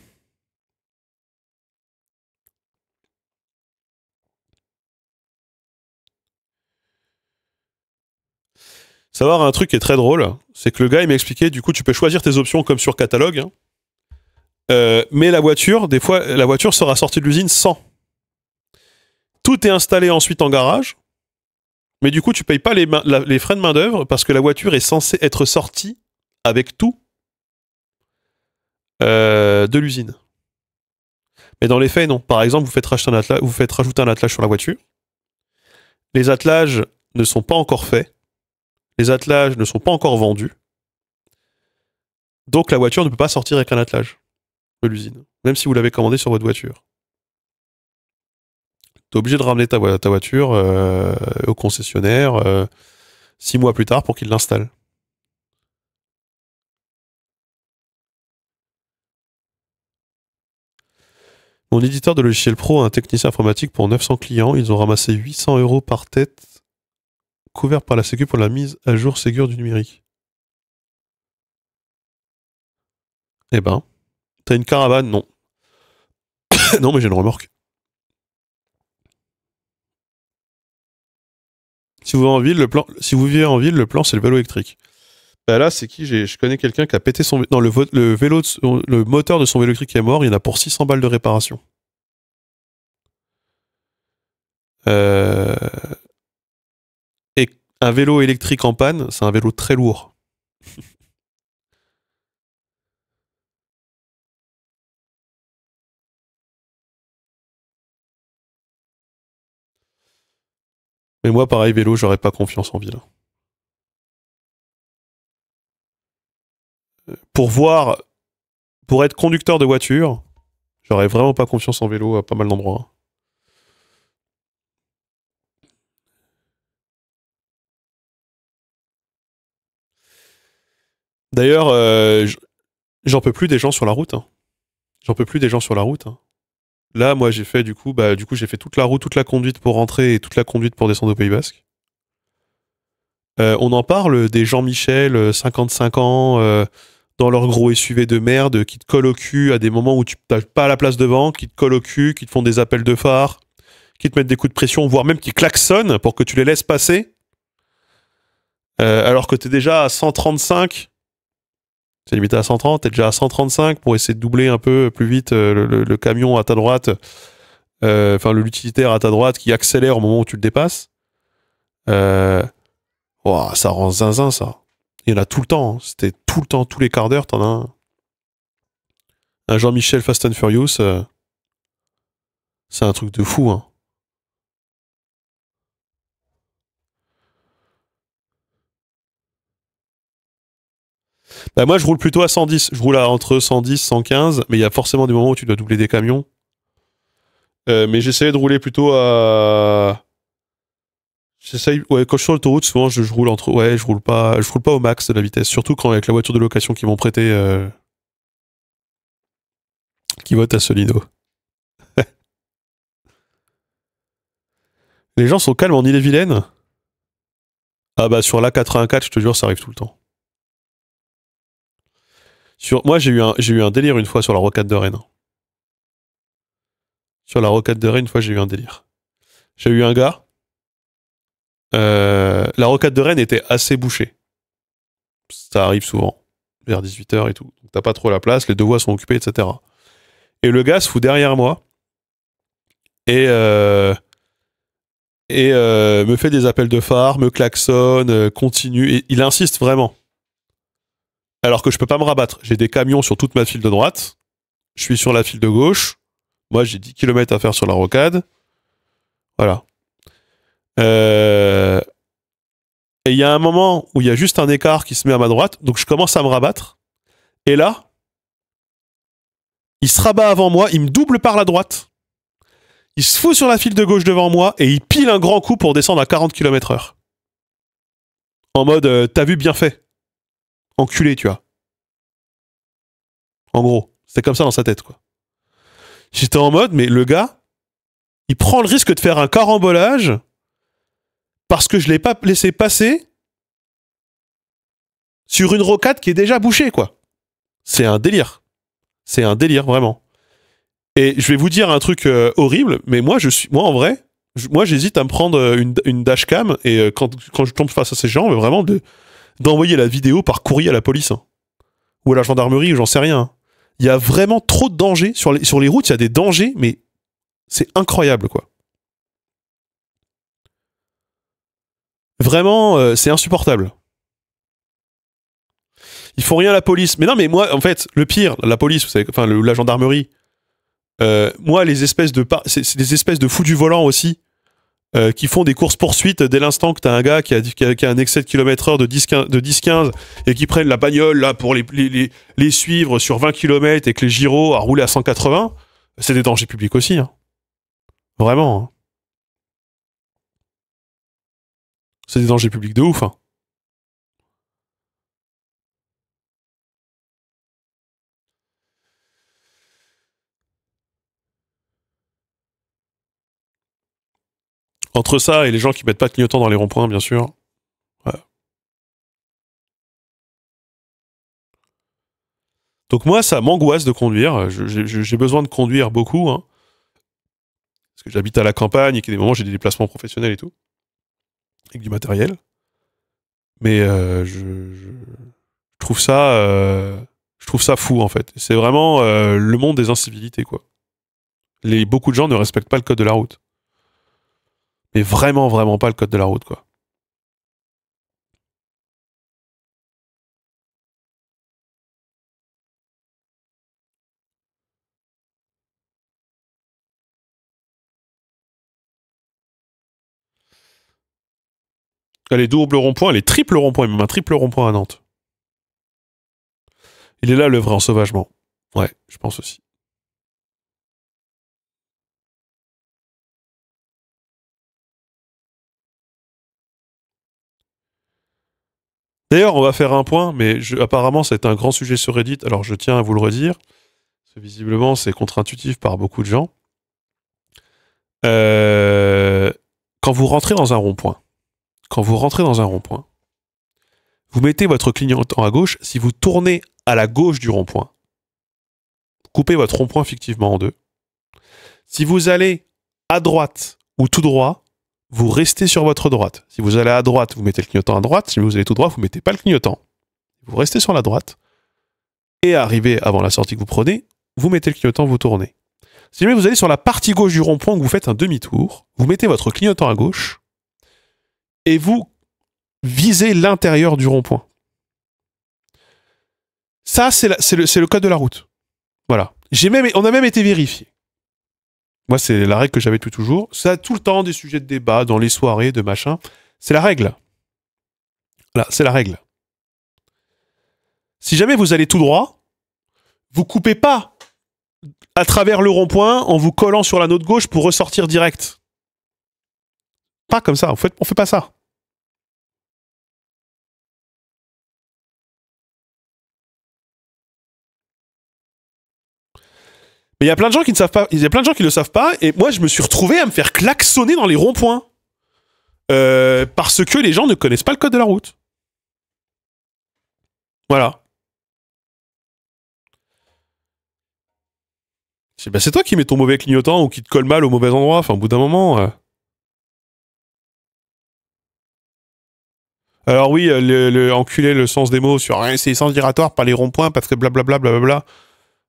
Savoir un truc qui est très drôle, c'est que le gars il m'expliquait, du coup tu peux choisir tes options comme sur catalogue, hein. Mais la voiture, des fois, la voiture sera sortie de l'usine sans. Tout est installé ensuite en garage, mais du coup tu payes pas les frais de main d'œuvre parce que la voiture est censée être sortie avec tout de l'usine. Mais dans les faits, non. Par exemple, vous faites rajouter un attelage sur la voiture. Les attelages ne sont pas encore faits. Les attelages ne sont pas encore vendus. Donc la voiture ne peut pas sortir avec un attelage de l'usine, même si vous l'avez commandé sur votre voiture. T'es obligé de ramener ta voiture au concessionnaire 6 mois plus tard pour qu'il l'installe. Mon éditeur de logiciel pro a un technicien informatique pour 900 clients. Ils ont ramassé 800 € par tête, couvert par la Sécu pour la mise à jour Ségur du numérique. Eh ben, t'as une caravane? Non. Non, mais j'ai une remorque. Si vous vivez en ville, le plan, c'est le vélo électrique. Bah là, c'est qui? Je connais quelqu'un qui a pété son... Non, le moteur de son vélo électrique est mort. Il y en a pour 600 balles de réparation. Euh, Et un vélo électrique en panne, c'est un vélo très lourd. Mais moi, pareil, vélo, j'aurais pas confiance en ville. Pour voir, pour être conducteur de voiture, j'aurais vraiment pas confiance en vélo à pas mal d'endroits. D'ailleurs, j'en peux plus des gens sur la route, hein. J'en peux plus des gens sur la route, hein. Là, moi, j'ai fait j'ai fait toute la route, toute la conduite pour rentrer et toute la conduite pour descendre au Pays Basque. On en parle des Jean-Michel, 55 ans, dans leur gros SUV de merde, qui te collent au cul à des moments où tu n'as pas la place devant, qui te collent au cul, qui te font des appels de phare, qui te mettent des coups de pression, voire même qui klaxonnent pour que tu les laisses passer, alors que tu es déjà à 135. C'est limité à 130, t'es déjà à 135 pour essayer de doubler un peu plus vite le camion à ta droite, l'utilitaire à ta droite qui accélère au moment où tu le dépasses. Ça rend zinzin, ça. Il y en a tout le temps, hein. C'était tout le temps, tous les quarts d'heure, t'en as un Jean-Michel Fast and Furious. C'est un truc de fou, hein. Bah moi, je roule plutôt à 110. Je roule à entre 110, 115, mais il y a forcément des moments où tu dois doubler des camions. Mais j'essaie de rouler plutôt à... J'essaye, ouais, quand je suis sur l'autoroute, souvent je roule entre... Ouais, je roule pas au max de la vitesse. Surtout quand avec la voiture de location qu'ils m'ont prêté, qui vote à Solino. Les gens sont calmes en Ille-et-Vilaine. Ah bah sur l'A84, je te jure, ça arrive tout le temps. Moi, j'ai eu un délire une fois sur la rocade de Rennes. Sur la rocade de Rennes, une fois, j'ai eu un délire. J'ai eu un gars. La rocade de Rennes était assez bouchée. Ça arrive souvent, vers 18h et tout. Donc t'as pas trop la place, les deux voies sont occupées, etc. Et le gars se fout derrière moi et, me fait des appels de phare, me klaxonne, continue. Et il insiste vraiment. Alors que je peux pas me rabattre. J'ai des camions sur toute ma file de droite. Je suis sur la file de gauche. Moi, j'ai 10 km à faire sur la rocade. Voilà. Et il y a un moment où il y a juste un écart qui se met à ma droite. Donc je commence à me rabattre. Et là, il se rabat avant moi. Il me double par la droite. Il se fout sur la file de gauche devant moi. Et il pile un grand coup pour descendre à 40 km/h. En mode, t'as vu, bien fait. Enculé, tu vois. En gros. C'était comme ça dans sa tête, quoi. J'étais en mode, mais le gars, il prend le risque de faire un carambolage parce que je l'ai pas laissé passer sur une rocade qui est déjà bouchée, quoi. C'est un délire. C'est un délire, vraiment. Et je vais vous dire un truc horrible, mais moi, en vrai, moi, j'hésite à me prendre une dashcam et quand je tombe face à ces gens, vraiment d'envoyer la vidéo par courrier à la police, hein. Ou à la gendarmerie, ou j'en sais rien, hein. Il y a vraiment trop de dangers. Sur les routes, il y a des dangers, mais c'est incroyable, quoi. Vraiment, c'est insupportable. Ils font rien à la police. Mais non, mais moi, en fait, le pire, la police, vous savez, enfin, la gendarmerie, moi, c'est des espèces de fous du volant aussi, qui font des courses-poursuites dès l'instant que t'as un gars qui a un excès de kilomètre-heure de 10-15 et qui prennent la bagnole là pour les suivre sur 20 km et que les gyros à rouler à 180, c'est des dangers publics aussi, hein. Vraiment, hein. C'est des dangers publics de ouf, hein. Entre ça et les gens qui mettent pas de clignotant dans les ronds-points, bien sûr. Voilà. Donc moi, ça m'angoisse de conduire. J'ai besoin de conduire beaucoup, hein, parce que j'habite à la campagne et qu'il y a des moments où j'ai des déplacements professionnels et tout, avec du matériel. Mais je trouve ça fou en fait. C'est vraiment le monde des incivilités, quoi. Beaucoup de gens ne respectent pas le code de la route. Mais vraiment, vraiment pas le code de la route, quoi. Les doubles ronds-points, les triples ronds-points, même un triple rond-point à Nantes. Il est là le vrai ensauvagement. Ouais, je pense aussi. D'ailleurs, on va faire un point, mais apparemment, c'est un grand sujet sur Reddit, alors je tiens à vous le redire. Parce que visiblement, c'est contre-intuitif par beaucoup de gens. Euh, Quand vous rentrez dans un rond-point, vous mettez votre clignotant à gauche. Si vous tournez à la gauche du rond-point, coupez votre rond-point fictivement en deux. Si vous allez à droite ou tout droit, vous restez sur votre droite. Si vous allez à droite, vous mettez le clignotant à droite. Si vous allez tout droit, vous ne mettez pas le clignotant. Vous restez sur la droite. Et arrivé avant la sortie que vous prenez, vous mettez le clignotant, vous tournez. Si jamais vous allez sur la partie gauche du rond-point, que vous faites un demi-tour, vous mettez votre clignotant à gauche et vous visez l'intérieur du rond-point. Ça, c'est le code de la route. Voilà. On a même été vérifié. Moi, c'est la règle que j'avais depuis toujours. Ça a tout le temps des sujets de débat dans les soirées, de machin. C'est la règle. Là, c'est la règle. Si jamais vous allez tout droit, vous coupez pas à travers le rond-point en vous collant sur la note gauche pour ressortir direct. Pas comme ça, on fait pas ça. Mais il y a plein de gens qui ne savent pas, il y a plein de gens qui le savent pas, et moi je me suis retrouvé à me faire klaxonner dans les ronds-points. Parce que les gens ne connaissent pas le code de la route. Voilà. C'est toi qui mets ton mauvais clignotant ou qui te colle mal au mauvais endroit, enfin au bout d'un moment. Alors oui, le enculé le sens des mots sur c'est les sens giratoires, pas les ronds-points, parce que blablabla, blablabla.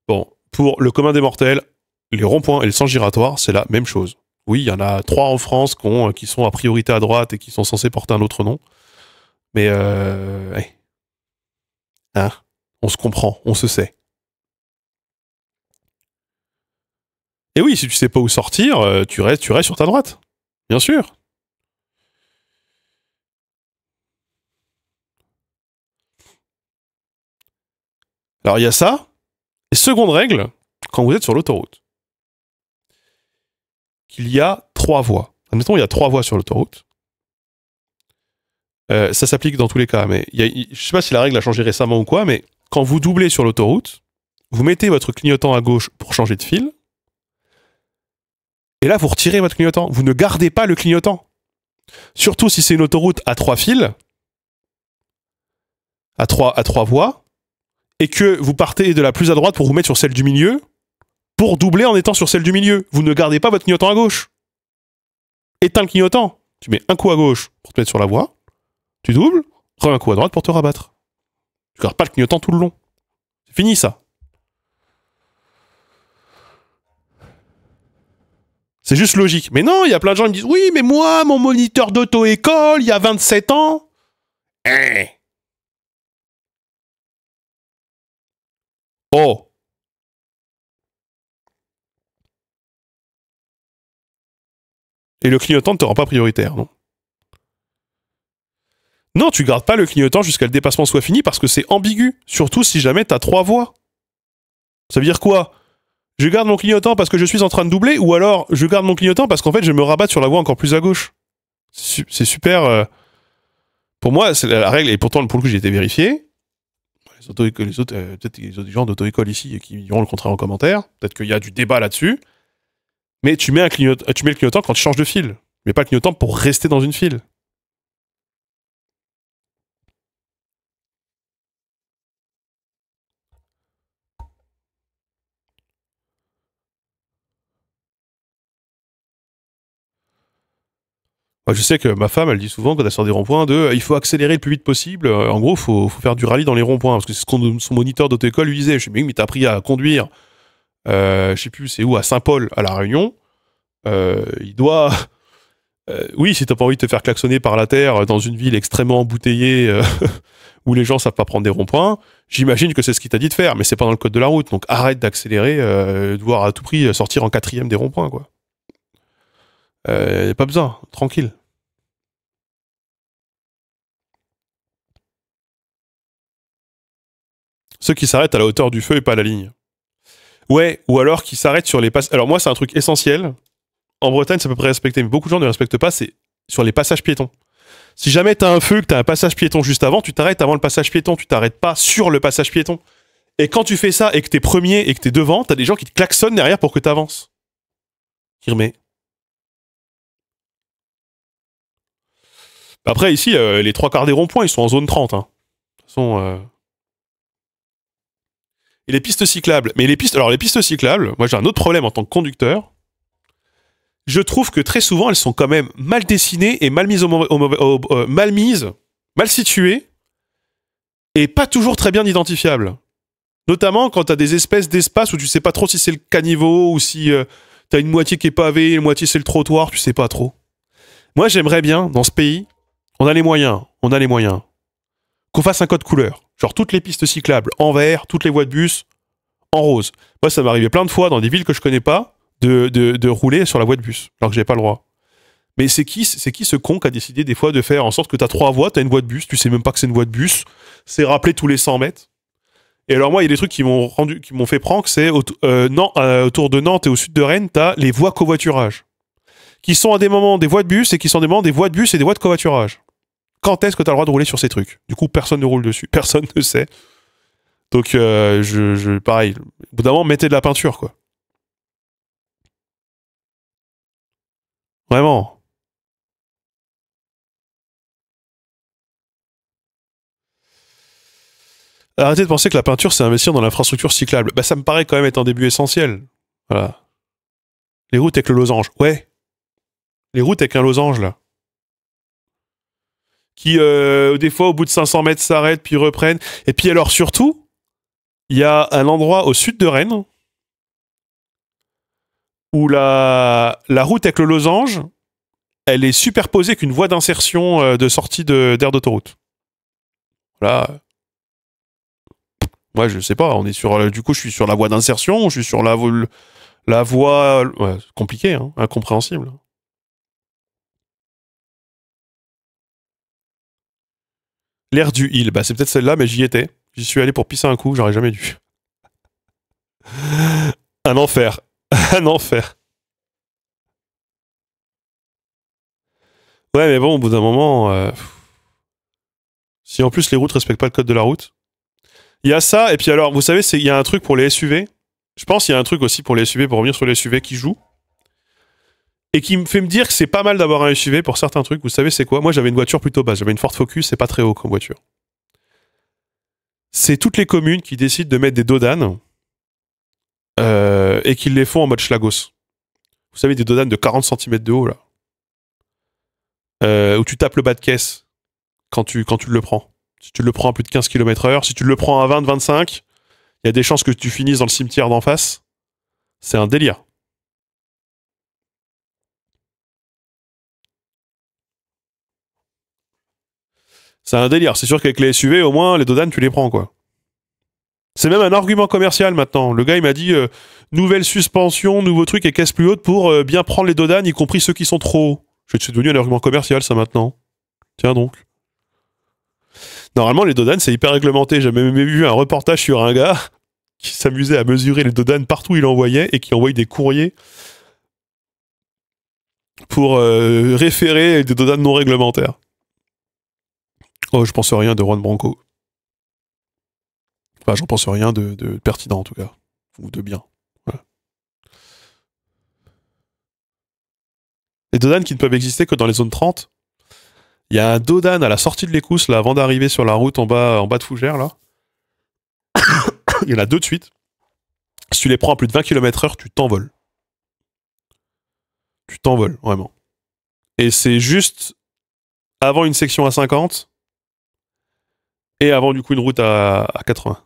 Bon, pour le commun des mortels, les ronds-points et le sens giratoire, c'est la même chose. Oui, il y en a 3 en France qui sont à priorité à droite et qui sont censés porter un autre nom. Mais hein, on se comprend, on se sait. Et oui, si tu sais pas où sortir, tu restes sur ta droite. Bien sûr. Alors il y a ça. Et seconde règle, quand vous êtes sur l'autoroute, qu'il y a 3 voies. Admettons, il y a 3 voies sur l'autoroute. Ça s'applique dans tous les cas, mais je sais pas si la règle a changé récemment ou quoi, mais quand vous doublez sur l'autoroute, vous mettez votre clignotant à gauche pour changer de fil, et là vous retirez votre clignotant. Vous ne gardez pas le clignotant. Surtout si c'est une autoroute à 3 fils, à 3 voies, et que vous partez de la plus à droite pour vous mettre sur celle du milieu, pour doubler en étant sur celle du milieu. Vous ne gardez pas votre clignotant à gauche. Éteins le clignotant. Tu mets un coup à gauche pour te mettre sur la voie, tu doubles, remets un coup à droite pour te rabattre. Tu gardes pas le clignotant tout le long. C'est fini ça. C'est juste logique. Mais non, il y a plein de gens qui me disent « Oui, mais moi, mon moniteur d'auto-école, il y a 27 ans... » Oh. Et le clignotant ne te rend pas prioritaire, non? Non, tu gardes pas le clignotant jusqu'à le dépassement soit fini parce que c'est ambigu. Surtout si jamais t'as 3 voies. Ça veut dire quoi? Je garde mon clignotant parce que je suis en train de doubler, ou alors je garde mon clignotant parce qu'en fait je me rabatte sur la voie encore plus à gauche. C'est super... Pour moi, c'est la règle, et pourtant pour le coup j'ai été vérifié. Peut-être les autres gens d'auto-école ici qui diront le contraire en commentaire. Peut-être qu'il y a du débat là-dessus. Mais tu mets le clignotant quand tu changes de fil. Mais pas le clignotant pour rester dans une file. Moi, je sais que ma femme, elle dit souvent quand elle sort des ronds-points il faut accélérer le plus vite possible. En gros, faut faire du rallye dans les ronds-points. Parce que c'est ce que son moniteur d'auto-école lui disait. Je sais, mais t'as appris à conduire. Je sais plus, c'est où, à Saint-Paul, à La Réunion. Il doit... oui, si t'as pas envie de te faire klaxonner par la terre dans une ville extrêmement embouteillée où les gens savent pas prendre des ronds-points, j'imagine que c'est ce qu'il t'a dit de faire, mais c'est pas dans le code de la route. Donc arrête d'accélérer, devoir à tout prix sortir en 4e des ronds-points, quoi. Pas besoin, tranquille. Ceux qui s'arrêtent à la hauteur du feu et pas à la ligne. Ouais, ou alors qui s'arrêtent sur les passages. Alors moi, c'est un truc essentiel. En Bretagne, c'est à peu près respecté, mais beaucoup de gens ne respectent pas, c'est sur les passages piétons. Si jamais t'as un feu, que t'as un passage piéton juste avant, tu t'arrêtes avant le passage piéton, tu t'arrêtes pas sur le passage piéton. Et quand tu fais ça et que t'es premier et que t'es devant, t'as des gens qui te klaxonnent derrière pour que t'avances. Qui remet. Après, ici, les 3 quarts des ronds-points, ils sont en zone 30. Hein. De toute façon, Et les pistes cyclables. Mais les pistes cyclables, moi j'ai un autre problème en tant que conducteur. Je trouve que très souvent, elles sont quand même mal dessinées et mal mises, mal situées, et pas toujours très bien identifiables. Notamment quand t'as des espèces d'espaces où tu sais pas trop si c'est le caniveau ou si t'as une moitié qui est pavée, une moitié c'est le trottoir, tu sais pas trop. Moi, j'aimerais bien, dans ce pays, on a les moyens, qu'on fasse un code couleur. Genre toutes les pistes cyclables en vert, toutes les voies de bus en rose. Moi, ça m'est arrivé plein de fois dans des villes que je connais pas de rouler sur la voie de bus, alors que j'avais pas le droit. Mais c'est qui ce con qui a décidé des fois de faire en sorte que t'as 3 voies, t'as une voie de bus, tu sais même pas que c'est une voie de bus, c'est rappelé tous les 100 mètres. Et alors moi, il y a des trucs qui m'ont fait prank, c'est autour de Nantes et au sud de Rennes, t'as les voies covoiturage, qui sont à des moments des voies de bus et qui sont à des moments des voies de bus et des voies de covoiturage. Quand est-ce que t'as le droit de rouler sur ces trucs? Du coup, personne ne roule dessus, personne ne sait. Donc, pareil, au bout d'un moment, mettez de la peinture, quoi. Vraiment. Arrêtez de penser que la peinture, c'est investir dans l'infrastructure cyclable. Bah, ça me paraît quand même être un début essentiel. Voilà. Les routes avec le losange. Ouais. Les routes avec un losange, là. Qui, des fois, au bout de 500 mètres, s'arrêtent, puis reprennent. Et puis alors, surtout, il y a un endroit au sud de Rennes où la route avec le losange, elle est superposée avec une voie d'insertion de sortie d'aire d'autoroute. Voilà. Moi, je sais pas. On est sur, du coup, je suis sur la voie d'insertion ou je suis sur la voie... Ouais, compliqué, hein, incompréhensible. L'aire du Hill, bah c'est peut-être celle-là, mais j'y étais. J'y suis allé pour pisser un coup, j'aurais jamais dû. Un enfer. Un enfer. Ouais, mais bon, au bout d'un moment, si en plus les routes respectent pas le code de la route, il y a ça. Et puis alors, vous savez, il y a un truc pour les SUV. Je pense qu'il y a un truc aussi pour les SUV, pour revenir sur les SUV qui jouent. Et qui me fait me dire que c'est pas mal d'avoir un SUV pour certains trucs. Vous savez, c'est quoi? Moi, j'avais une voiture plutôt basse. J'avais une Ford Focus, c'est pas très haut comme voiture. C'est toutes les communes qui décident de mettre des dodanes et qui les font en mode schlagos. Vous savez, des dodanes de 40 cm de haut, là. Où tu tapes le bas de caisse quand tu le prends. Si tu le prends à plus de 15 km/h, si tu le prends à 20-25, il y a des chances que tu finisses dans le cimetière d'en face. C'est un délire. C'est un délire. C'est sûr qu'avec les SUV, au moins, les dodanes, tu les prends, quoi. C'est même un argument commercial maintenant. Le gars, il m'a dit nouvelle suspension, nouveau truc et caisse plus haute pour bien prendre les dodanes, y compris ceux qui sont trop hauts. C'est devenu un argument commercial, ça, maintenant. Tiens donc. Normalement, les dodanes, c'est hyper réglementé. J'ai même vu un reportage sur un gars qui s'amusait à mesurer les dodanes partout où il envoyait et qui envoyait des courriers pour référer des dodanes non réglementaires. Oh, je pense rien de Juan Branco. Enfin, j'en pense rien de pertinent, en tout cas. Ou de bien. Voilà. Les dodanes qui ne peuvent exister que dans les zones 30. Il y a un dodane à la sortie de l'Écousse, là, avant d'arriver sur la route en bas de Fougères, là. Il y en a deux de suite. Si tu les prends à plus de 20 km/h, tu t'envoles. Tu t'envoles, vraiment. Et c'est juste avant une section à 50 et avant, du coup, une route à 80.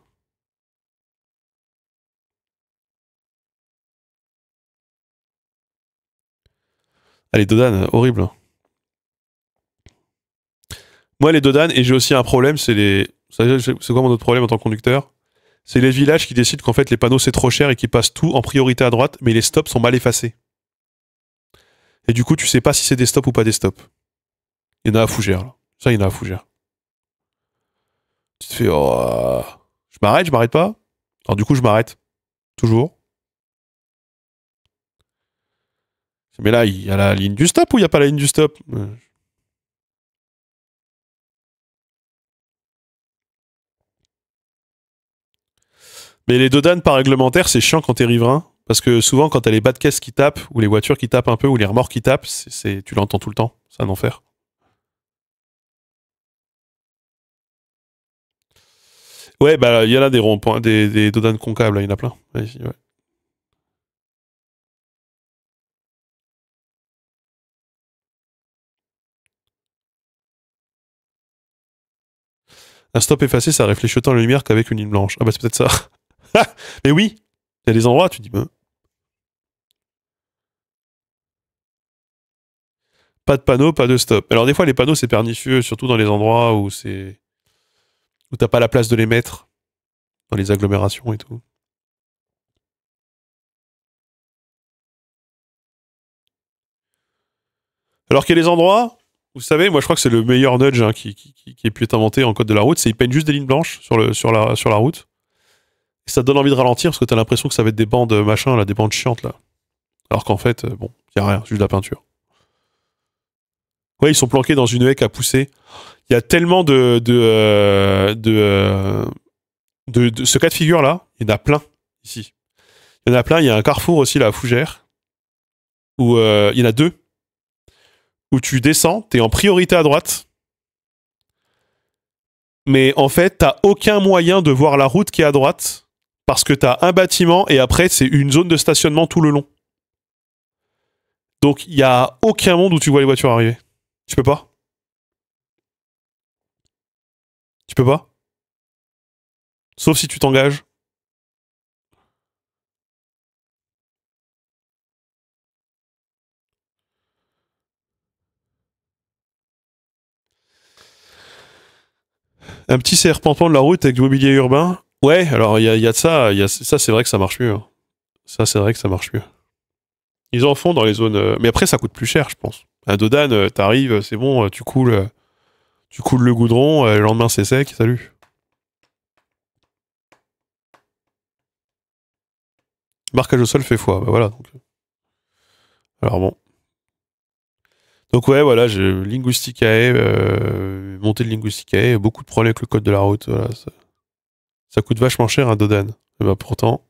Ah, les dodanes, horrible. Moi, les dodanes, et j'ai aussi un problème, c'est quoi mon autre problème en tant que conducteur? C'est les villages qui décident qu'en fait, les panneaux, c'est trop cher et qui passent tout en priorité à droite, mais les stops sont mal effacés. Et du coup, tu sais pas si c'est des stops ou pas des stops. Il y en a à Fougères, là. Ça, il y en a à Fougères. Tu te fais, oh, je m'arrête pas. Alors du coup, je m'arrête. Toujours. Mais là, il y a la ligne du stop ou il n'y a pas la ligne du stop? Mais les dodanes pas réglementaires, c'est chiant quand t'es riverain. Parce que souvent, quand t'as les bas de caisse qui tapent, ou les voitures qui tapent un peu, ou les remorques qui tapent, tu l'entends tout le temps. C'est un enfer. Ouais, bah, il y en a des ronds-points, des dodanes concaves, là, il y en a plein. Ouais, ouais. Un stop effacé, ça réfléchit autant la lumière qu'avec une ligne blanche. Ah bah, c'est peut-être ça. Mais oui, il y a des endroits, tu dis, bah, pas de panneau, pas de stop. Alors, des fois, les panneaux, c'est pernicieux, surtout dans les endroits où t'as pas la place de les mettre, dans les agglomérations et tout. Alors qu'il y a des endroits, vous savez, moi je crois que c'est le meilleur nudge hein, qui ait pu être inventé en code de la route, c'est ils peignent juste des lignes blanches sur la route. Et ça te donne envie de ralentir parce que t'as l'impression que ça va être des bandes machin, là, des bandes chiantes, là. Alors qu'en fait, bon, y a rien, juste de la peinture. Ouais, ils sont planqués dans une haie à pousser. Il y a tellement de ce cas de figure-là, il y en a plein, ici. Il y en a plein, il y a un carrefour aussi, là, à Fougères, où il y en a deux, où tu descends, t'es en priorité à droite, mais en fait, t'as aucun moyen de voir la route qui est à droite, parce que t'as un bâtiment, et après, c'est une zone de stationnement tout le long. Donc, il y a aucun monde où tu vois les voitures arriver. Tu peux pas? Tu peux pas? Sauf si tu t'engages. Un petit serpentement de la route avec du mobilier urbain. Ouais, alors il y a de ça. Ça, c'est vrai que ça marche mieux. Hein. Ça, c'est vrai que ça marche mieux. Ils en font dans les zones. Mais après, ça coûte plus cher, je pense. Un Dodane, t'arrives, c'est bon, tu coules le goudron, le lendemain c'est sec, salut. Marquage au sol fait foi, bah voilà. Donc. Alors bon. Donc ouais, voilà, Linguisticae, montée de Linguisticae, beaucoup de problèmes avec le code de la route. Voilà, ça coûte vachement cher un Dodane. Et bah pourtant,